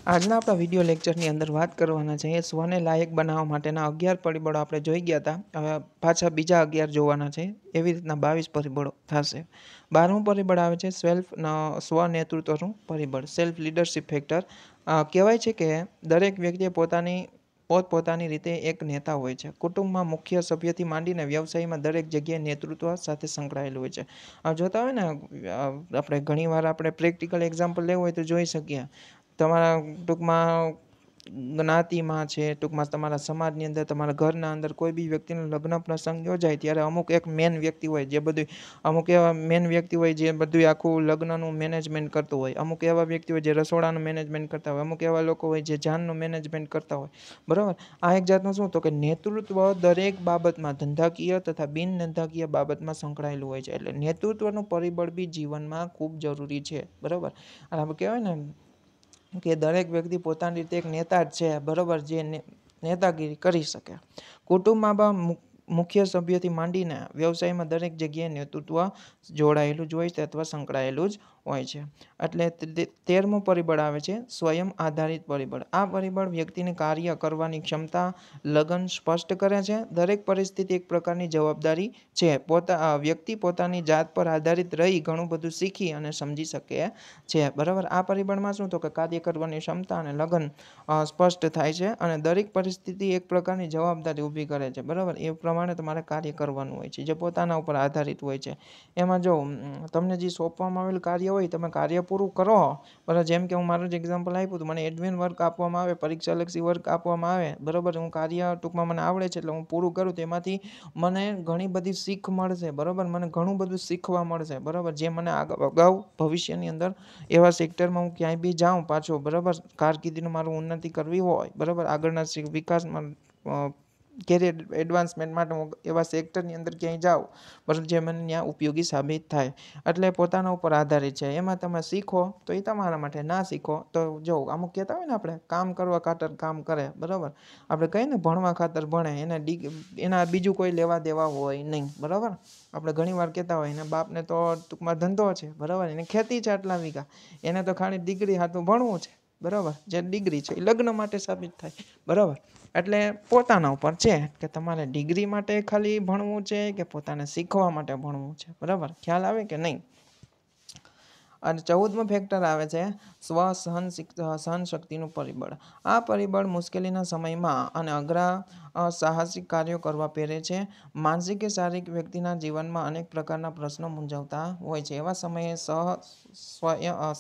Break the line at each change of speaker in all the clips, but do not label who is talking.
આજના આપણા વિડીયો લેક્ચરની અંદર વાત કરવાના છે સ્વને લાયક બનાવવા માટેના 11 પરિબળો આપણે જોઈ ગયા હતા. હવે પાછા બીજા 11 જોવાના છે. એવી રીતના 22 પરિબળો થશે. 12મું પરિબળ આવે છે સ્વનેતૃત્વનું પરિબળ, સેલ્ફ લીડરશિપ ફેક્ટર. કહેવાય છે કે દરેક વ્યક્તિએ પોતપોતાની રીતે એક નેતા હોય છે. કુટુંબમાં મુખ્ય સભ્યથી માંડીને વ્યવસાયમાં દરેક જગ્યાએ નેતૃત્વ સાથે સંકળાયેલું હોય છે. જોતા હોય ને આપણે ઘણીવાર આપણે પ્રેક્ટિકલ એક્ઝામ્પલ લેવું હોય તો જોઈ શકીએ. તમારા ટૂંકમાં જ્ઞાતિમાં છે, ટૂંકમાં તમારા સમાજની અંદર, તમારા ઘરના અંદર કોઈ બી વ્યક્તિનો લગ્ન પ્રસંગ યોજાય ત્યારે અમુક એક મેન વ્યક્તિ હોય જે બધું, અમુક એવા મેન વ્યક્તિ હોય જે બધું આખું લગ્નનું મેનેજમેન્ટ કરતું હોય, અમુક એવા વ્યક્તિ હોય જે રસોડાનું મેનેજમેન્ટ કરતા હોય, અમુક એવા લોકો હોય જે જાનનું મેનેજમેન્ટ કરતા હોય. બરાબર. આ એક જાતનું શું તો કે નેતૃત્વ દરેક બાબતમાં, ધંધાકીય તથા બિન ધંધાકીય બાબતમાં સંકળાયેલું હોય છે. એટલે નેતૃત્વનું પરિબળ બી જીવનમાં ખૂબ જરૂરી છે. બરાબર. અને આપણે કહેવાય ને કે દરેક વ્યક્તિ પોતાની રીતે એક નેતા જ છે. બરાબર. જે નેતાગીરી કરી શકે. કુટુંબમાં પણ મુખ્ય સભ્યથી માંડીને વ્યવસાયમાં દરેક જગ્યાએ નેતૃત્વ જોડાયેલું જ હોય છે અથવા સંકળાયેલું જ હોય છે. એટલે 13મું પરિબળ આવે છે સ્વયં આધારિત પરિબળ. આ પરિબળ વ્યક્તિની કાર્ય કરવાની ક્ષમતા, લગન સ્પષ્ટ કરે છે. દરેક પરિસ્થિતિ એક પ્રકારની જવાબદારી છે. વ્યક્તિ પોતાની જાત પર આધારિત રહી ઘણું બધું શીખી અને સમજી શકે છે. બરાબર. આ પરિબળમાં શું તો કે કાર્ય કરવાની ક્ષમતા અને લગન સ્પષ્ટ થાય છે અને દરેક પરિસ્થિતિ એક પ્રકારની જવાબદારી ઊભી કરે છે. બરાબર. એ પ્રમાણે તમારે કાર્ય કરવાનું હોય છે જે પોતાના ઉપર આધારિત હોય છે. એમાં જો તમને જે સોંપવામાં આવેલું કાર્ય હોય તમે કાર્ય પૂરું કરો. બરાબર. જેમ કે હું મારું જ એક્ઝામ્પલ આપ્યું હતું, મને એડમિન વર્ક આપવામાં આવે, પરીક્ષાલક્ષી વર્ક આપવામાં આવે. બરાબર. હું કાર્ય ટૂંકમાં મને આવડે છે એટલે હું પૂરું કરું તો એમાંથી મને ઘણી બધી શીખ મળશે. બરાબર. મને ઘણું બધું શીખવા મળશે. બરાબર. જે મને અગાઉ ભવિષ્યની અંદર એવા સેક્ટરમાં હું ક્યાંય બી જાઉં પાછો, બરાબર, કારકિર્દીનું મારું ઉન્નતિ કરવી હોય, બરાબર, આગળના વિકાસમાં કેરિયર એડવાન્સમેન્ટ માટે હું એવા સેક્ટરની અંદર ક્યાંય જાઉં, બરાબર, જે મને ત્યાં ઉપયોગી સાબિત થાય. એટલે પોતાના ઉપર આધારિત છે. એમાં તમે શીખો તો એ તમારા માટે, ના શીખો તો જો અમુક કહેતા હોય ને આપણે કામ કરવા ખાતર કામ કરે. બરાબર. આપણે કહીએ ને ભણવા ખાતર ભણે, એના બીજું કોઈ લેવા દેવા હોય નહીં. બરાબર. આપણે ઘણી વાર કહેતા હોય એના બાપને તો ટૂંકમાં ધંધો છે. બરાબર. એને ખેતી છે આટલા વીઘા, એને તો ખાલી ડિગ્રી હાથું ભણવું છે. બરાબર. જે ડિગ્રી છે એ લગ્ન માટે સાબિત થાય. બરાબર. એટલે પોતાના ઉપર છે કે તમારે ડિગ્રી માટે ખાલી ભણવું છે કે પોતાને શીખવા માટે ભણવું છે. બરાબર. ખ્યાલ આવે કે નહીં? અને 14મું ફેક્ટર આવે છે સહનશક્તિનું પરિબળ. આ પરિબળ મુશ્કેલીના સમયમાં અને અઘરા સાહસિક કાર્યો કરવા પ્રેરે છે. માનસિક કે શારીરિક વ્યક્તિના જીવનમાં અનેક પ્રકારના પ્રશ્નો મૂંઝવતા હોય છે. એવા સમયે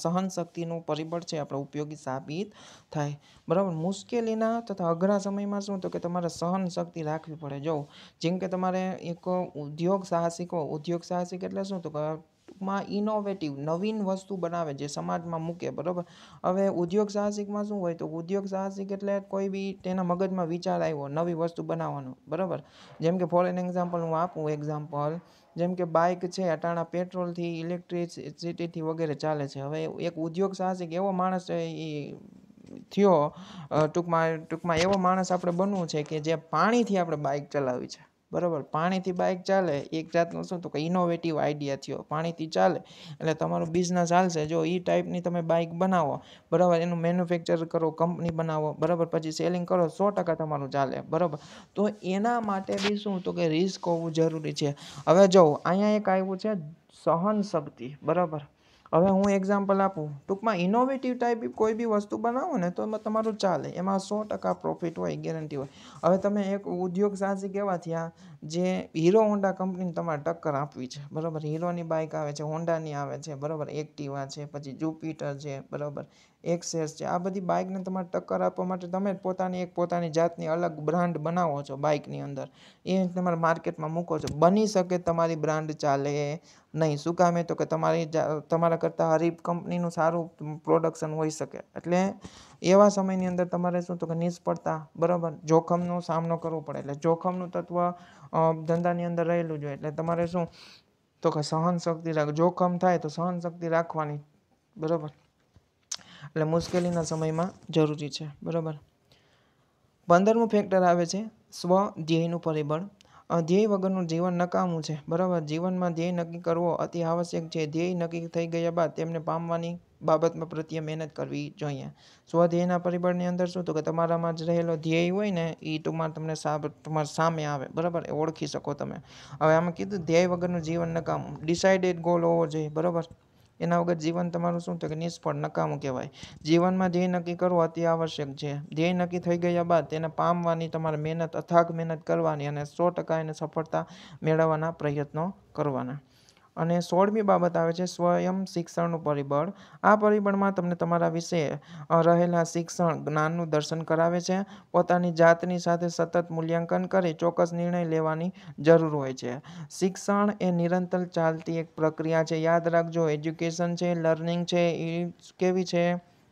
સહનશક્તિનું પરિબળ છે આપણે ઉપયોગી સાબિત થાય. બરાબર. મુશ્કેલીના તથા અઘરા સમયમાં શું તો કે તમારે સહનશક્તિ રાખવી પડે. જો જેમ કે તમારે એક ઉદ્યોગ સાહસિક એટલે શું તો કે ટૂંકમાં ઇનોવેટિવ નવીન વસ્તુ બનાવે જે સમાજમાં મૂકે. બરાબર. હવે ઉદ્યોગ સાહસિકમાં શું હોય તો ઉદ્યોગ સાહસિક એટલે કોઈ બી તેના મગજમાં વિચાર આવ્યો નવી વસ્તુ બનાવવાનો. બરાબર. જેમ કે ફોર એન એક્ઝામ્પલ હું આપું જેમ કે બાઇક છે અટાણા પેટ્રોલથી, ઇલેક્ટ્રિસિટીથી વગેરે ચાલે છે. હવે એક ઉદ્યોગ સાહસિક એવો માણસ થયો, ટૂંકમાં એવો માણસ આપણે બનવું છે કે જે પાણીથી આપણે બાઇક ચલાવી છે. બરાબર. પાણીથી બાઇક ચાલે એક જાતનું શું તો કે ઇનોવેટિવ આઈડિયા થયો. પાણીથી ચાલે એટલે તમારું બિઝનેસ ચાલશે. જો એ ટાઈપની તમે બાઇક બનાવો, બરાબર, એનું મેન્યુફેક્ચર કરો, કંપની બનાવો, બરાબર, પછી સેલિંગ કરો, 100% તમારું ચાલે. બરાબર. તો એના માટે બી શું તો કે રિસ્ક હોવું જરૂરી છે. હવે જો અહીંયા એક આવ્યું છે સહનશક્તિ. બરાબર. હવે હું એક્ઝામ્પલ આપું, ટૂંકમાં ઇનોવેટિવ ટાઈપ કોઈ બી વસ્તુ બનાવો ને તો એમાં તમારું ચાલે, એમાં 100% પ્રોફિટ હોય, ગેરંટી હોય. હવે તમે એક ઉદ્યોગ સાહસિક એવા થયા જે હીરો હોન્ડા કંપનીને તમારે ટક્કર આપવી છે. બરાબર. હીરોની બાઇક આવે છે, હોન્ડાની આવે છે, બરાબર, એક્ટિવા છે, પછી જુપિટર છે, બરાબર, એક્સેસ છે. આ બધી બાઇકને તમારે ટક્કર આપવા માટે તમે જ પોતાની જાતની અલગ બ્રાન્ડ બનાવો છો બાઇકની અંદર. એ તમારા માર્કેટમાં મૂકો છો. બની શકે તમારી બ્રાન્ડ ચાલે નહીં. શું કામે તો કે તમારા કરતાં હરીફ કંપનીનું સારું પ્રોડક્શન હોઈ શકે. એટલે એવા સમયની અંદર તમારે શું તો કે નિષ્ફળતા, બરાબર, જોખમનો સામનો કરવો પડે. એટલે જોખમનું તત્વ ધંધાની અંદર રહેલું જોઈએ. એટલે તમારે શું તો કે સહનશક્તિ જોખમ થાય તો સહનશક્તિ રાખવાની. બરાબર. એટલે મુશ્કેલીના સમયમાં જરૂરી છે. બરાબર. 15મું ફેક્ટર આવે છે સ્વ-ધ્યેયનું પરિબળ. ધ્યેય વગરનું જીવન નકામું છે. બરાબર. જીવનમાં ધ્યેય નક્કી કરવો અતિ આવશ્યક છે. ધ્યેય નક્કી થઈ ગયા બાદ તેમને પામવાની બાબતમાં પ્રત્યે મહેનત કરવી જોઈએ. સ્વધ્યેયના પરિબળની અંદર શું તો કે તમારામાં જ રહેલો ધ્યેય હોય ને એ ટૂંકમાં તમને તમારા સામે આવે, બરાબર, એ ઓળખી શકો તમે. હવે આમાં કીધું ધ્યેય વગરનું જીવન નકામું. ડિસાઇડેડ ગોલ હોવો જોઈએ, બરાબર. એના વગર જીવન તમારું શું તો કે નિષ્ફળ, નકામું કહેવાય. જીવનમાં ધ્યેય નક્કી કરવો અતિ આવશ્યક છે. ધ્યેય નક્કી થઈ ગયા બાદ તેને પામવાની તમારે મહેનત, અથાગ મહેનત કરવાની અને 100% એને સફળતા મેળવવાના પ્રયત્નો કરવાના. અને 16મી બાબત આવે છે સ્વયં શિક્ષણનું પરિબળ. આ પરિબળમાં તમને તમારા વિશે રહેલા શિક્ષણ જ્ઞાનનું દર્શન કરાવે છે. પોતાની જાતની સાથે સતત મૂલ્યાંકન કરી ચોક્કસ નિર્ણય લેવાની જરૂર હોય છે. શિક્ષણ એ નિરંતર ચાલતી એક પ્રક્રિયા છે. યાદ રાખજો, એજ્યુકેશન છે, લર્નિંગ છે, એ કેવી છે?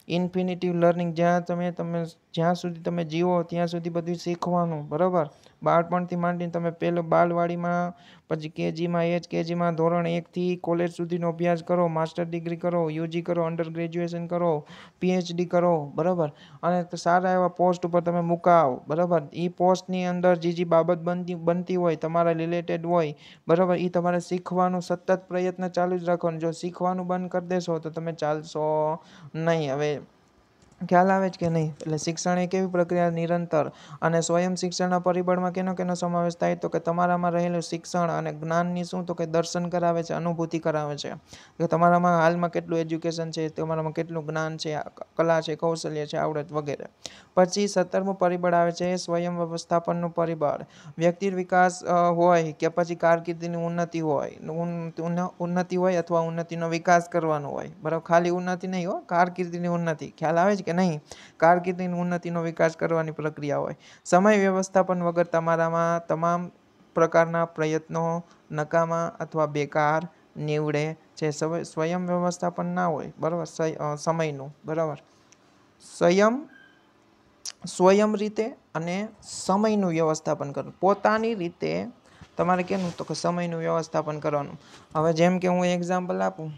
Infinitive learning. જ્યાં સુધી તમે જીવો ત્યાં સુધી બધું શીખવાનું, બરાબર. બાળપણથી માંડીને તમે પહેલો બાલવાડીમાં, પછી કેજીમાં ધોરણ 1થી કોલેજ સુધીનો અભ્યાસ કરો, માસ્ટર ડિગ્રી કરો, યુજી કરો, અંડર ગ્રેજ્યુએશન કરો, પીએચડી કરો, બરાબર. અને સારા એવા પોસ્ટ ઉપર તમે મુકાવ, બરાબર. એ પોસ્ટની અંદર જે બાબત બનતી હોય તમારા રિલેટેડ હોય, બરાબર, એ તમારે શીખવાનું સતત પ્રયત્ન ચાલુ જ રાખવાનું. જો શીખવાનું બંધ કરી દેશો તો તમે ચાલશો નહીં. હવે ખ્યાલ આવે છે કે નહીં? એટલે શિક્ષણ એ કેવી પ્રક્રિયા? નિરંતર. અને સ્વયં શિક્ષણના પરિબળમાં કેનો સમાવેશ થાય તો કે તમારામાં રહેલું શિક્ષણ અને જ્ઞાનની શું તો કે દર્શન કરાવે છે, અનુભૂતિ કરાવે છે કે તમારામાં હાલમાં કેટલું એજ્યુકેશન છે, તમારામાં કેટલું જ્ઞાન છે, કલા છે, કૌશલ્ય છે, આવડત વગેરે. પછી 17મું પરિબળ આવે છે સ્વયં વ્યવસ્થાપનનું પરિબળ. વ્યક્તિ વિકાસ હોય કે પછી કારકિર્દીની ઉન્નતિ હોય અથવા ઉન્નતિનો વિકાસ કરવાનો હોય, બરાબર. ખાલી ઉન્નતિ નહીં હોય, કારકિર્દીની ઉન્નતિ. ખ્યાલ આવે છે કે નહીં? કારકિર્દીની ઉન્નતિનો વિકાસ કરવાની પ્રક્રિયા હોય. સમય વ્યવસ્થાપન વગર તમારામાં તમામ પ્રકારના પ્રયત્નો નકામા અથવા બેકાર નીવડે છે. સ્વયં વ્યવસ્થાપન ના હોય, બરાબર, સમયનું, બરાબર. સ્વયં રીતે અને સમયનું વ્યવસ્થાપન કરવું. પોતાની રીતે તમારે કેનું તો કે સમયનું વ્યવસ્થાપન કરવાનું. હવે જેમ કે હું એક્ઝામ્પલ આપું,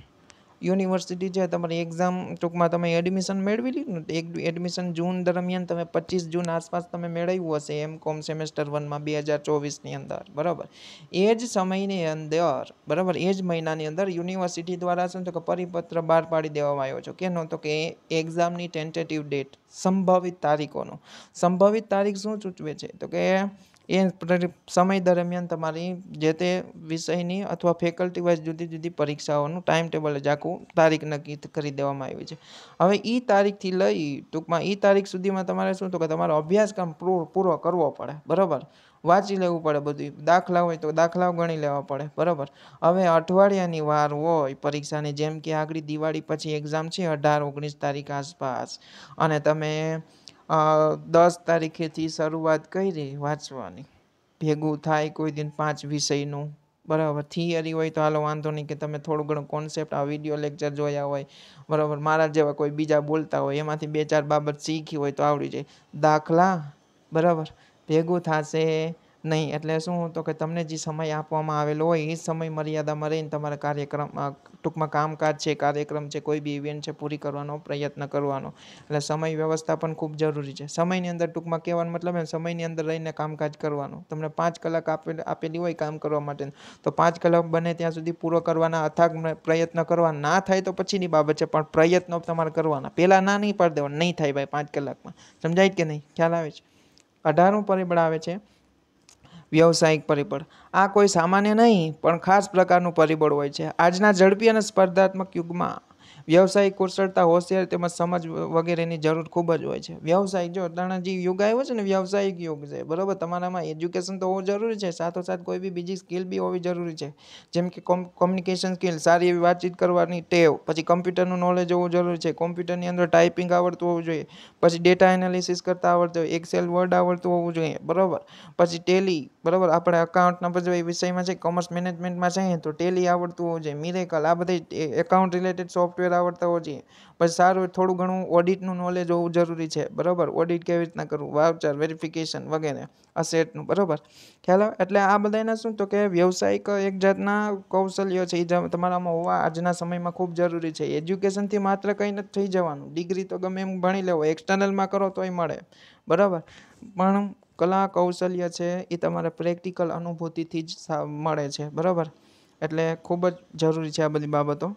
યુનિવર્સિટી છે, તમારી એક્ઝામ ટૂંકમાં તમે એડમિશન મેળવી લીધું ને, એડમિશન જૂન દરમિયાન તમે 25 જૂન આસપાસ તમે મેળવ્યું હશે M.Com સેમેસ્ટર 1માં 2024ની અંદર, બરાબર. એ જ સમયની અંદર, બરાબર, એ જ મહિનાની અંદર યુનિવર્સિટી દ્વારા શું તો કે પરિપત્ર બહાર પાડી દેવામાં આવ્યો છે. કેનો તો કે એક્ઝામની ટેન્ટેટિવ ડેટ, સંભવિત તારીખોનો. સંભવિત તારીખ શું સૂચવે છે તો કે એ સમય દરમિયાન તમારી જે તે વિષયની અથવા ફેકલ્ટી વાઇઝ જુદી જુદી પરીક્ષાઓનું ટાઈમ ટેબલ જ આખું તારીખ નક્કી કરી દેવામાં આવી છે. હવે એ તારીખથી લઈ ટૂંકમાં એ તારીખ સુધીમાં તમારે શું તો કે તમારો અભ્યાસક્રમ પૂરો કરવો પડે, બરાબર. વાંચી લેવું પડે બધું. દાખલા હોય તો દાખલાઓ ગણી લેવા પડે, બરાબર. હવે અઠવાડિયાની વાર હોય પરીક્ષાની, જેમ કે આગળ દિવાળી પછી એક્ઝામ છે 18-19 તારીખ આસપાસ, અને તમે 10 તારીખેથી શરૂઆત કરી વાંચવાની. ભેગું થાય કોઈ દિન 5 વિષયનું, બરાબર. થિયરી હોય તો હાલો વાંધો નહીં કે તમે થોડું ઘણું કોન્સેપ્ટ આ વિડીયો લેક્ચર જોયા હોય, બરાબર, મારા જેવા કોઈ બીજા બોલતા હોય એમાંથી 2-4 બાબત શીખી હોય તો આવડી જાય. દાખલા, બરાબર, ભેગું થશે નહીં. એટલે શું તો કે તમને જે સમય આપવામાં આવેલો હોય એ સમય મર્યાદામાં રહીને તમારા કાર્યક્રમ ટૂંકમાં કામકાજ છે, કાર્યક્રમ છે, કોઈ બી ઇવેન્ટ છે પૂરી કરવાનો પ્રયત્ન કરવાનો. એટલે સમય વ્યવસ્થાપન ખૂબ જરૂરી છે. સમયની અંદર ટૂંકમાં કહેવાનો મતલબ સમયની અંદર રહીને કામકાજ કરવાનું. તમને 5 કલાક આપેલી હોય કામ કરવા માટે, તો 5 કલાક બને ત્યાં સુધી પૂરો કરવાના, અથાગ પ્રયત્ન કરવા. ના થાય તો પછીની બાબત છે, પણ પ્રયત્નો તમારે કરવાના. પહેલાં ના નહીં પાડી દેવાનું, નહીં થાય ભાઈ 5 કલાકમાં. સમજાય કે નહીં? ખ્યાલ આવે છે? 18મું પરિબળ આવે છે વ્યવસાયિક પરિબળ. આ કોઈ સામાન્ય નહીં પણ ખાસ પ્રકારનું પરિબળ હોય છે. આજના ઝડપી અને સ્પર્ધાત્મક યુગમાં વ્યવસાયિક કુશળતા, હોશિયાર તેમજ સમજ વગેરેની જરૂર ખૂબ જ હોય છે. વ્યવસાયિક, જો અત્યારના જે યુગ આવ્યો છે ને વ્યવસાયિક યુગ છે, બરાબર. તમારામાં એજ્યુકેશન તો હોવું જરૂરી છે, સાથોસાથ કોઈ બી બીજી સ્કિલ બી હોવી જરૂરી છે. જેમ કે કોમ્યુનિકેશન સ્કિલ, સારી એવી વાતચીત કરવાની ટેવ, પછી કમ્પ્યુટરનું નોલેજ હોવું જરૂરી છે. કોમ્પ્યુટરની અંદર ટાઈપિંગ આવડતું હોવું જોઈએ, પછી ડેટા એનાલિસિસ કરતા આવડતું હોય, એક્સેલ વર્ડ આવડતું હોવું જોઈએ, બરાબર. પછી ટેલી, બરાબર, આપણે અકાઉન્ટના બધા વિષયમાં છે, કોમર્સ મેનેજમેન્ટમાં છે તો ટેલી આવડતું હોવું જોઈએ, મિરેકલ, આ બધી એકાઉન્ટ રિલેટેડ સોફ્ટવેર આવડતા હોવું જોઈએ. પછી સારું થોડું ઘણું ઓડિટનું નોલેજ હોવું જરૂરી છે, બરાબર. ઓડિટ કેવી રીતના કરવું, વાઉચર વેરિફિકેશન વગેરે, અસેટનું, બરાબર. ખ્યાલ આવે? એટલે આ બધાના શું તો કે વ્યવસાયિક એક જાતના કૌશલ્યો છે એ તમારામાં હોવા આજના સમયમાં ખૂબ જરૂરી છે. એજ્યુકેશનથી માત્ર કંઈ નથી થઈ જવાનું. ડિગ્રી તો ગમે એમ ભણી લેવો, એક્સટર્નલમાં કરો તોય મળે, બરાબર. પણ કલા કૌશલ્ય છે એ તમારે પ્રેક્ટિકલ અનુભૂતિથી જ મળે છે, બરાબર. એટલે ખૂબ જ જરૂરી છે આ બધી બાબતો.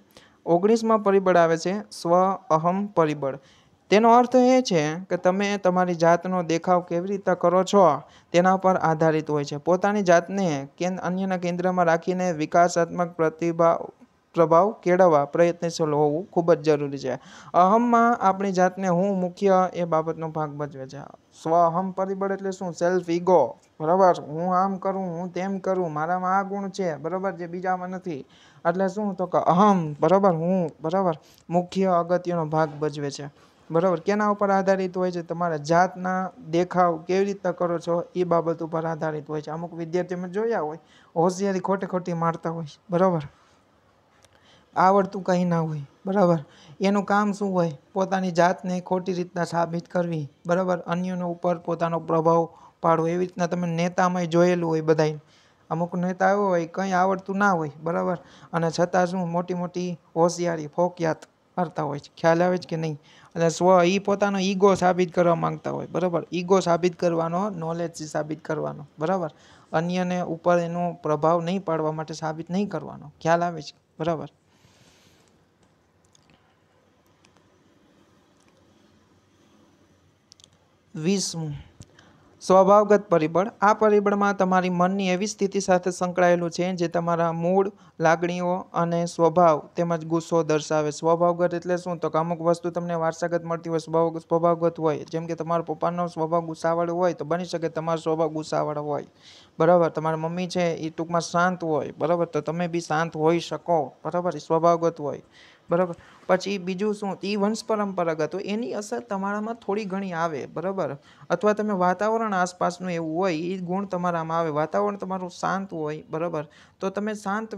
19માં પરિબળ આવે છે સ્વ અહમ પરિબળ. તેનો અર્થ એ છે કે તમે તમારી જાતનો દેખાવ કેવી રીતે કરો છો તેના પર આધારિત હોય છે. પોતાની જાતને અન્યના કેન્દ્રમાં રાખીને વિકાસાત્મક પ્રભાવ કેળવવા પ્રયત્નશીલ હોવું ખૂબ જ જરૂરી છે. અહમમાં આપણી જાતને હું મુખ્ય એ બાબતનો ભાગ ભજવે છે. સ્વ અહમ પરિબળ એટલે શું? Self ego. બરાબર, હું આમ કરું, હું તેમ કરું, મારામાં આ ગુણ છે, બરાબર, જે બીજામાં નથી. એટલે શું? તો કે અહમ, બરાબર, હું, બરાબર, મુખ્ય અગત્યનો ભાગ ભજવે છે. બરાબર, કેના ઉપર આધારિત હોય છે? તમારા જાતના દેખાવ કેવી રીતના કરો છો એ બાબત ઉપર આધારિત હોય છે. અમુક વિદ્યાર્થીઓ મેં જોયા હોય હોશિયારી ખોટી મારતા હોય, બરાબર, આવડતું કંઈ ના હોય, બરાબર, એનું કામ શું હોય? પોતાની જાતને ખોટી રીતના સાબિત કરવી, બરાબર, અન્યનો ઉપર પોતાનો પ્રભાવ પાડવો. એવી રીતના તમે નેતામાં જોયેલું હોય બધાય. અમુક નેતા એવો હોય કંઈ આવડતું ના હોય, બરાબર, અને છતાં શું મોટી હોશિયારી ફોકિયાત કરતા હોય છે. ખ્યાલ આવે છે કે નહીં? એટલે પોતાનો ઈગો સાબિત કરવા માંગતા હોય, બરાબર, ઈગો સાબિત કરવાનો, નોલેજ સાબિત કરવાનો, બરાબર, અન્યને ઉપર એનો પ્રભાવ નહીં પાડવા માટે સાબિત નહીં કરવાનો. ખ્યાલ આવે છે? બરાબર. વીસમું સ્વભાવગત પરિબળ. આ પરિબળમાં તમારી મનની એવી સ્થિતિ સાથે સંકળાયેલું છે જે તમારા મૂડ, લાગણીઓ અને સ્વભાવ તેમજ ગુસ્સો દર્શાવે. સ્વભાવગત એટલે શું? તો કે અમુક વસ્તુ તમને વારસાગત મળતી હોય, સ્વભાવગત હોય. જેમ કે તમારા પપ્પાનો સ્વભાવ ગુસ્સાવાળો હોય તો બની શકે તમારો સ્વભાવ ગુસ્સાવાળો હોય, બરાબર. તમારા મમ્મી છે એ ટૂંકમાં શાંત હોય, બરાબર, તો તમે બી શાંત હોઈ શકો, બરાબર, એ સ્વભાવગત હોય, બરાબર. પછી બીજું શું? એ વંશ પરંપરાગત હોય, એની અસર તમારામાં થોડી ઘણી આવે, બરાબર. અથવા તમે વાતાવરણ આસપાસનું એવું હોય એ ગુણ તમારામાં આવે. વાતાવરણ તમારું શાંત હોય, બરાબર, તો તમે શાંત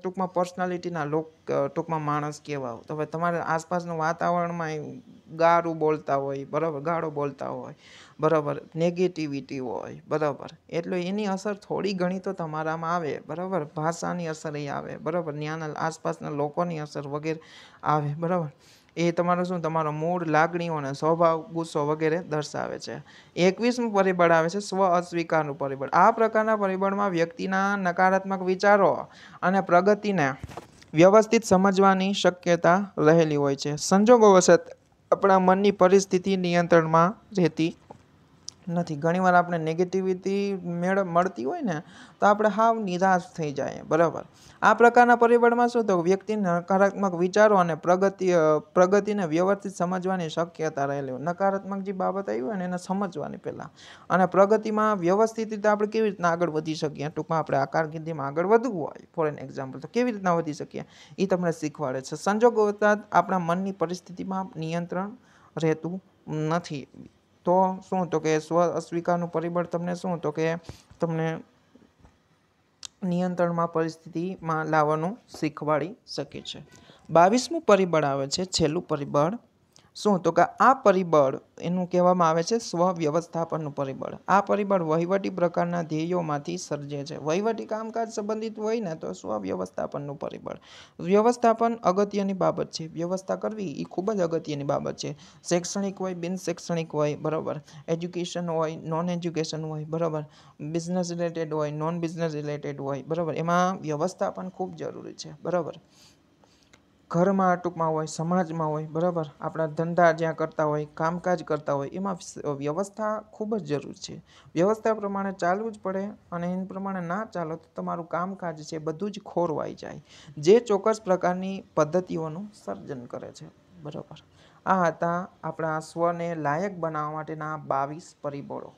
ટૂંકમાં પર્સનાલિટીના ટૂંકમાં માણસ કહેવાઓ. તો હવે તમારા આસપાસનું વાતાવરણમાં ગારું બોલતા હોય, બરાબર, ગાળો બોલતા હોય, બરાબર, નેગેટિવિટી હોય, બરાબર, એટલે એની અસર થોડી ઘણી તો તમારામાં આવે, બરાબર. ભાષાની અસર એ આવે, બરાબર, ત્યાંના આસપાસના લોકોની અસર વગેરે આવે, બરાબર. એ તમારો શું? તમારો મૂડ, લાગણીઓ અને સ્વભાવ, ગુસ્સો વગેરે દર્શાવે છે. 21મું પરિબળ આવે છે સ્વ અસ્વીકારનું પરિબળ. આ પ્રકારના પરિબળમાં વ્યક્તિના નકારાત્મક વિચારો અને પ્રગતિને વ્યવસ્થિત સમજવાની શક્યતા રહેલી હોય છે. સંજોગોવશ આપણા મનની પરિસ્થિતિ નિયંત્રણમાં રહેતી નથી. ઘણીવાર આપણે નેગેટિવિટી મળતી હોય ને તો આપણે હાવ નિરાશ થઈ જાય, બરાબર. આ પ્રકારના પરિબળમાં શું? તો વ્યક્તિના નકારાત્મક વિચારો અને પ્રગતિને વ્યવસ્થિત સમજવાની શક્યતા રહેલી હોય. નકારાત્મક જે બાબત આવી હોય ને એને સમજવાની પહેલાં, અને પ્રગતિમાં વ્યવસ્થિત રીતે આપણે કેવી રીતના આગળ વધી શકીએ. ટૂંકમાં આપણે આ કારકિર્દીમાં આગળ વધવું હોય ફોર એન એક્ઝામ્પલ, તો કેવી રીતના વધી શકીએ એ તમને શીખવાડે છે. સંજોગો આપણા મનની પરિસ્થિતિમાં નિયંત્રણ રહેતું નથી. તો શું? તો કે સ્વ અસ્વીકારનું પરિબળ તમને શું? તો કે તમને નિયંત્રણમાં પરિસ્થિતિમાં લાવવાનું શીખવાડી શકે છે. 22મું પરિબળ આવે છે છેલ્લું પરિબળ. શું? તો કે આ પરિબળ એનું કહેવામાં આવે છે સ્વ વ્યવસ્થાપનનું પરિબળ. આ પરિબળ વહીવટી પ્રકારના ધ્યેયોમાંથી સર્જે છે. વહીવટી કામકાજ સંબંધિત હોય ને તો સ્વ વ્યવસ્થાપનનું પરિબળ. વ્યવસ્થાપન અગત્યની બાબત છે. વ્યવસ્થા કરવી એ ખૂબ જ અગત્યની બાબત છે. શૈક્ષણિક હોય, બિન શૈક્ષણિક હોય, બરાબર, એજ્યુકેશન હોય, નોન એજ્યુકેશન હોય, બરાબર, બિઝનેસ રિલેટેડ હોય, નોન બિઝનેસ રિલેટેડ હોય, બરાબર, એમાં વ્યવસ્થાપન ખૂબ જરૂરી છે, બરાબર. ઘરમાં ટૂંકમાં હોય, સમાજમાં હોય, બરાબર, આપણા ધંધા જ્યાં કરતા હોય, કામકાજ કરતા હોય, એમાં વ્યવસ્થા ખૂબ જ જરૂરી છે. વ્યવસ્થા પ્રમાણે ચાલવું જ પડે, અને એ પ્રમાણે ના ચાલો તો તમારું કામકાજ છે બધું જ ખોરવાઈ જાય, જે ચોક્કસ પ્રકારની પદ્ધતિઓનું સર્જન કરે છે, બરાબર. આ હતા આપણા સ્વને લાયક બનાવવા માટેના 22 પરિબળો,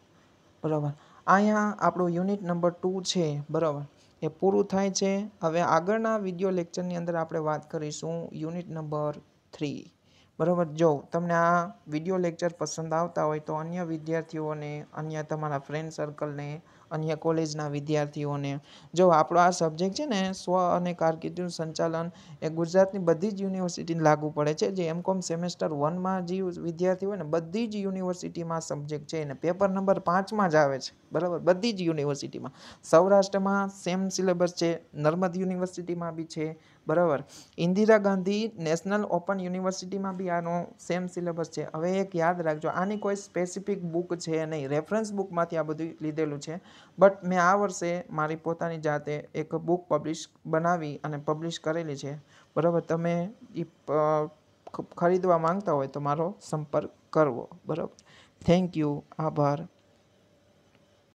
બરાબર. અહીંયા આપણું યુનિટ નંબર 2 છે, બરાબર, એ પૂરું થાય છે. હવે આગળના વિડીયો લેક્ચરની અંદર આપણે વાત કરીશું યુનિટ નંબર 3, બરાબર. જો તમને આ વિડીયો લેક્ચર પસંદ આવતા હોય તો અન્ય વિદ્યાર્થીઓને, અન્ય તમારા ફ્રેન્ડ સર્કલને, અન્ય કોલેજના વિદ્યાર્થીઓને, જો આપણો આ સબ્જેક્ટ છે ને સ્વ અને કારકિર્દીનું સંચાલન એ ગુજરાતની બધી જ યુનિવર્સિટીને લાગુ પડે છે. જે એમકોમ સેમેસ્ટર 1માં જે વિદ્યાર્થી હોય ને બધી જ યુનિવર્સિટીમાં સબ્જેક્ટ છે, અને પેપર નંબર 5માં જ આવે છે, બરાબર, બધી જ યુનિવર્સિટીમાં. સૌરાષ્ટ્રમાં સેમ સિલેબસ છે, નર્મદ યુનિવર્સિટીમાં બી છે, બરાબર, ઇન્દિરા ગાંધી નેશનલ ઓપન યુનિવર્સિટીમાં બી આનો સેમ સિલેબસ છે. હવે એક યાદ રાખજો, આની કોઈ સ્પેસિફિક બુક છે નહીં, રેફરન્સ બુકમાંથી આ બધું લીધેલું છે. બટ મેં આ વર્ષે મારી પોતાની જાતે એક બુક બનાવી અને પબ્લિશ કરેલી છે, બરાબર. તમે એ ખરીદવા માંગતા હોય તો મારો સંપર્ક કરવો. બરાબર. Thank you. આભાર.